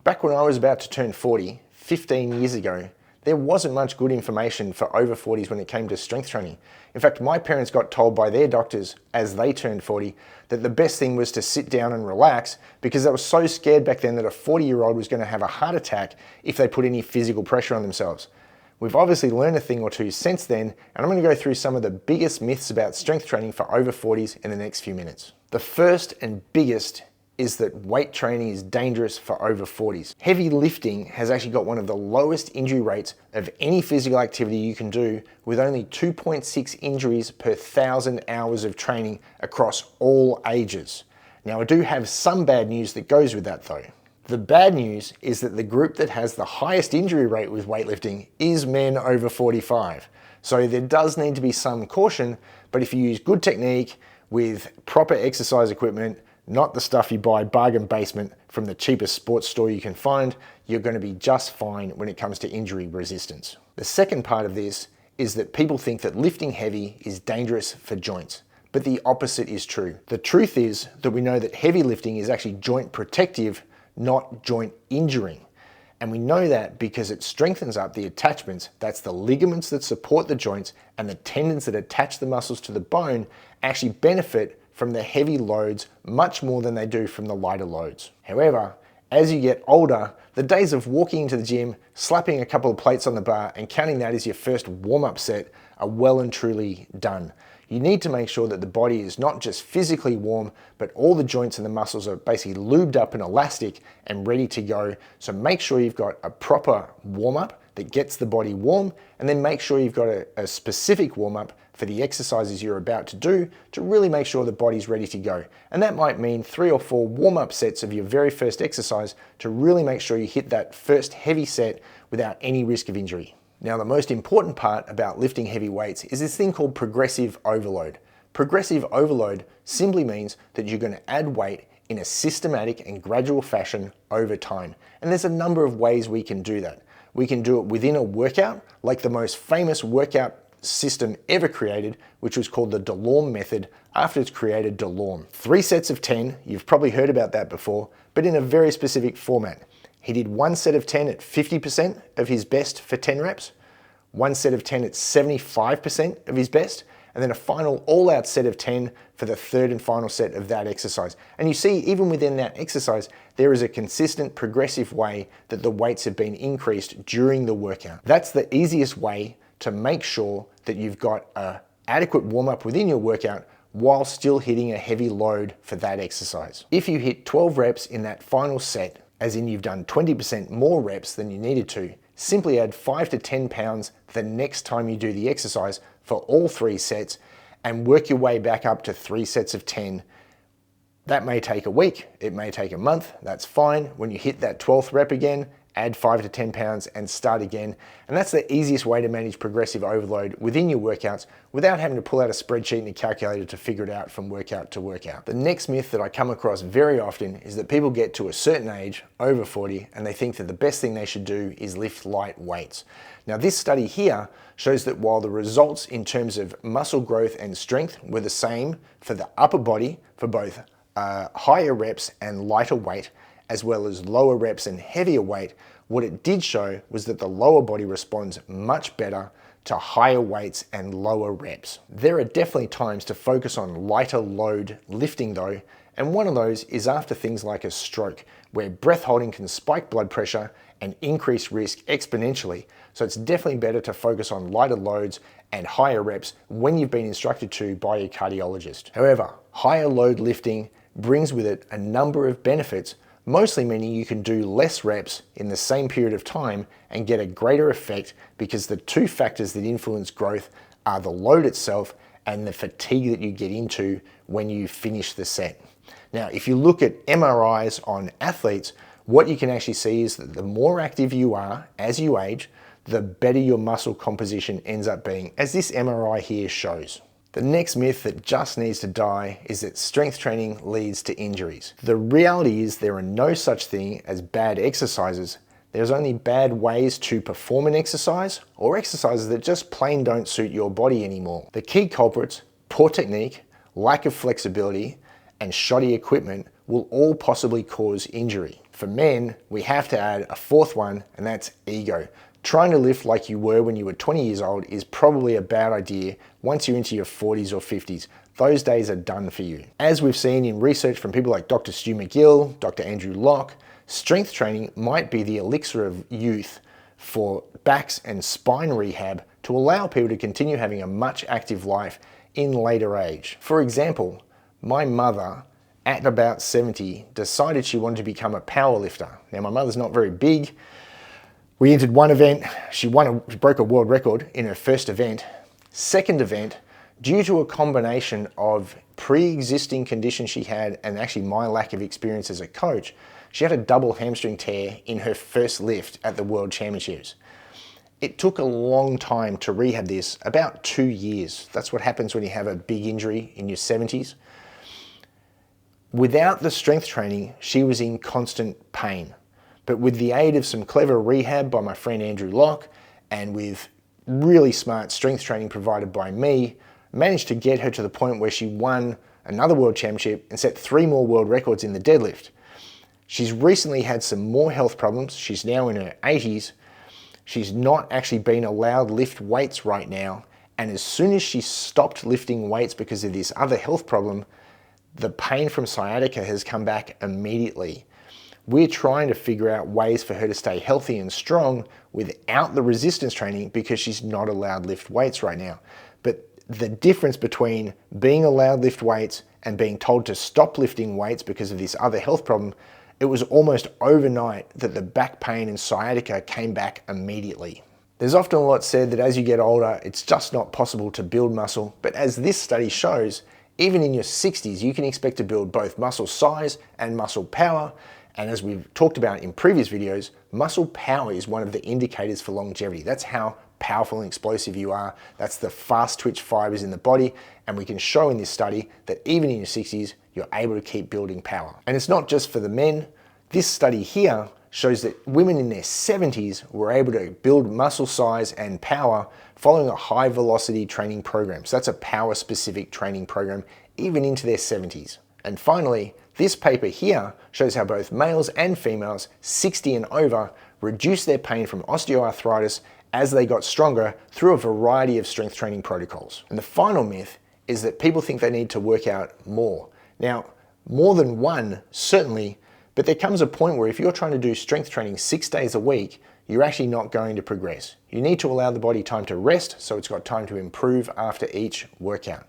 Back when I was about to turn 40, 15 years ago, there wasn't much good information for over 40s when it came to strength training. In fact, my parents got told by their doctors as they turned 40 that the best thing was to sit down and relax because they were so scared back then that a 40-year-old was going to have a heart attack if they put any physical pressure on themselves. We've obviously learned a thing or two since then, and I'm going to go through some of the biggest myths about strength training for over 40s in the next few minutes. The first and biggest is that weight training is dangerous for over 40s. Heavy lifting has actually got one of the lowest injury rates of any physical activity you can do, with only 2.6 injuries per 1,000 hours of training across all ages. Now, I do have some bad news that goes with that though. The bad news is that the group that has the highest injury rate with weightlifting is men over 45. So there does need to be some caution, but if you use good technique with proper exercise equipment, not the stuff you buy bargain basement from the cheapest sports store you can find, you're going to be just fine when it comes to injury resistance. The second part of this is that people think that lifting heavy is dangerous for joints, but the opposite is true. The truth is that we know that heavy lifting is actually joint protective, not joint injuring. And we know that because it strengthens up the attachments, that's the ligaments that support the joints, and the tendons that attach the muscles to the bone actually benefit from the heavy loads much more than they do from the lighter loads. However, as you get older, the days of walking into the gym, slapping a couple of plates on the bar and counting that as your first warm-up set are well and truly done. You need to make sure that the body is not just physically warm, but all the joints and the muscles are basically lubed up and elastic and ready to go. So make sure you've got a proper warm-up that gets the body warm, and then make sure you've got a specific warm-up for the exercises you're about to do to really make sure the body's ready to go. And that might mean 3 or 4 warm-up sets of your very first exercise to really make sure you hit that first heavy set without any risk of injury. Now, the most important part about lifting heavy weights is this thing called progressive overload. Progressive overload simply means that you're going to add weight in a systematic and gradual fashion over time. And there's a number of ways we can do that. We can do it within a workout, like the most famous workout system ever created, which was called the DeLorme method after its creator DeLorme. 3 sets of 10, you've probably heard about that before, but in a very specific format. He did 1 set of 10 at 50% of his best for 10 reps, 1 set of 10 at 75% of his best, and then a final all-out set of 10 for the third and final set of that exercise. And you see, even within that exercise, there is a consistent progressive way that the weights have been increased during the workout. That's the easiest way to make sure that you've got an adequate warm-up within your workout while still hitting a heavy load for that exercise. If you hit 12 reps in that final set, as in you've done 20% more reps than you needed to, simply add 5 to 10 pounds the next time you do the exercise for all 3 sets and work your way back up to 3 sets of 10. That may take a week, it may take a month, that's fine. When you hit that 12th rep again, add 5 to 10 pounds and start again. And that's the easiest way to manage progressive overload within your workouts without having to pull out a spreadsheet and a calculator to figure it out from workout to workout. The next myth that I come across very often is that people get to a certain age, over 40, and they think that the best thing they should do is lift light weights. Now, this study here shows that while the results in terms of muscle growth and strength were the same for the upper body for both higher reps and lighter weight, as well as lower reps and heavier weight, what it did show was that the lower body responds much better to higher weights and lower reps. There are definitely times to focus on lighter load lifting though, and one of those is after things like a stroke, where breath holding can spike blood pressure and increase risk exponentially. So it's definitely better to focus on lighter loads and higher reps when you've been instructed to by your cardiologist. However, higher load lifting brings with it a number of benefits, mostly meaning you can do less reps in the same period of time and get a greater effect, because the 2 factors that influence growth are the load itself and the fatigue that you get into when you finish the set. Now, if you look at MRIs on athletes, what you can actually see is that the more active you are as you age, the better your muscle composition ends up being, as this MRI here shows. The next myth that just needs to die is that strength training leads to injuries. The reality is there are no such thing as bad exercises. There's only bad ways to perform an exercise, or exercises that just plain don't suit your body anymore. The key culprits, poor technique, lack of flexibility, and shoddy equipment will all possibly cause injury. For men, we have to add a fourth one, and that's ego. Trying to lift like you were when you were 20 years old is probably a bad idea once you're into your 40s or 50s. Those days are done for you. As we've seen in research from people like Dr. Stu McGill, Dr. Andrew Locke, strength training might be the elixir of youth for backs and spine rehab to allow people to continue having a much active life in later age. For example, my mother at about 70 decided she wanted to become a power lifter. Now my mother's not very big. We entered one event, she broke a world record in her first event. Second event, due to a combination of pre-existing conditions she had and actually my lack of experience as a coach, she had a double hamstring tear in her first lift at the World Championships. It took a long time to rehab this, about 2 years. That's what happens when you have a big injury in your 70s. Without the strength training, she was in constant pain. But with the aid of some clever rehab by my friend Andrew Locke and with really smart strength training provided by me, managed to get her to the point where she won another world championship and set 3 more world records in the deadlift. She's recently had some more health problems. She's now in her 80s. She's not actually been allowed lift weights right now. And as soon as she stopped lifting weights because of this other health problem, the pain from sciatica has come back immediately. We're trying to figure out ways for her to stay healthy and strong without the resistance training because she's not allowed lift weights right now. But the difference between being allowed lift weights and being told to stop lifting weights because of this other health problem, it was almost overnight that the back pain and sciatica came back immediately. There's often a lot said that as you get older, it's just not possible to build muscle, but as this study shows, even in your 60s, you can expect to build both muscle size and muscle power. And as we've talked about in previous videos, muscle power is one of the indicators for longevity. That's how powerful and explosive you are. That's the fast twitch fibers in the body. And we can show in this study that even in your 60s, you're able to keep building power. And it's not just for the men. This study here shows that women in their 70s were able to build muscle size and power following a high velocity training program. So that's a power specific training program, even into their 70s. And finally, this paper here shows how both males and females 60 and over reduced their pain from osteoarthritis as they got stronger through a variety of strength training protocols. And the final myth is that people think they need to work out more. Now, more than one, certainly, but there comes a point where if you're trying to do strength training 6 days a week, you're actually not going to progress. You need to allow the body time to rest so it's got time to improve after each workout.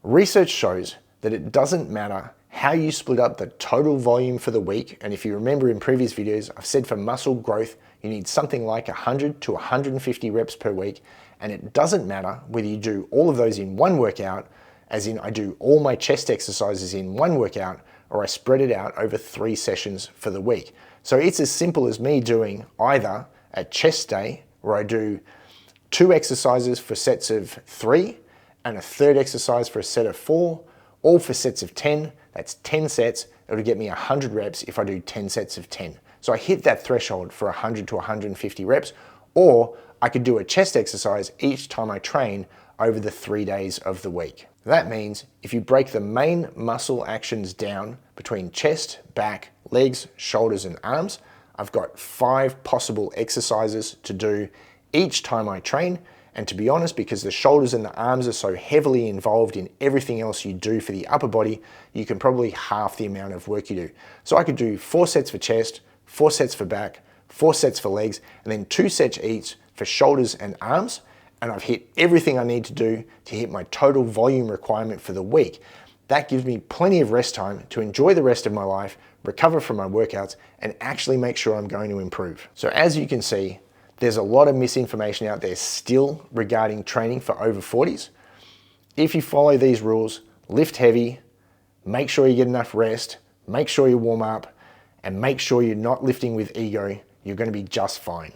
Research shows that it doesn't matter how you split up the total volume for the week. And if you remember in previous videos, I've said for muscle growth, you need something like 100 to 150 reps per week. And it doesn't matter whether you do all of those in one workout, as in I do all my chest exercises in one workout, or I spread it out over 3 sessions for the week. So it's as simple as me doing either a chest day where I do 2 exercises for sets of 3 and a third exercise for a set of 4, all for sets of 10. That's 10 sets. It'll get me 100 reps if I do 10 sets of 10. So I hit that threshold for 100 to 150 reps, or I could do a chest exercise each time I train over the 3 days of the week. That means if you break the main muscle actions down between chest, back, legs, shoulders, and arms, I've got 5 possible exercises to do each time I train. And to be honest, because the shoulders and the arms are so heavily involved in everything else you do for the upper body, you can probably half the amount of work you do. So I could do 4 sets for chest, 4 sets for back, 4 sets for legs, and then 2 sets each for shoulders and arms. And I've hit everything I need to do to hit my total volume requirement for the week. That gives me plenty of rest time to enjoy the rest of my life, recover from my workouts, and actually make sure I'm going to improve. So as you can see, there's a lot of misinformation out there still regarding training for over 40s. If you follow these rules, lift heavy, make sure you get enough rest, make sure you warm up, and make sure you're not lifting with ego, you're going to be just fine.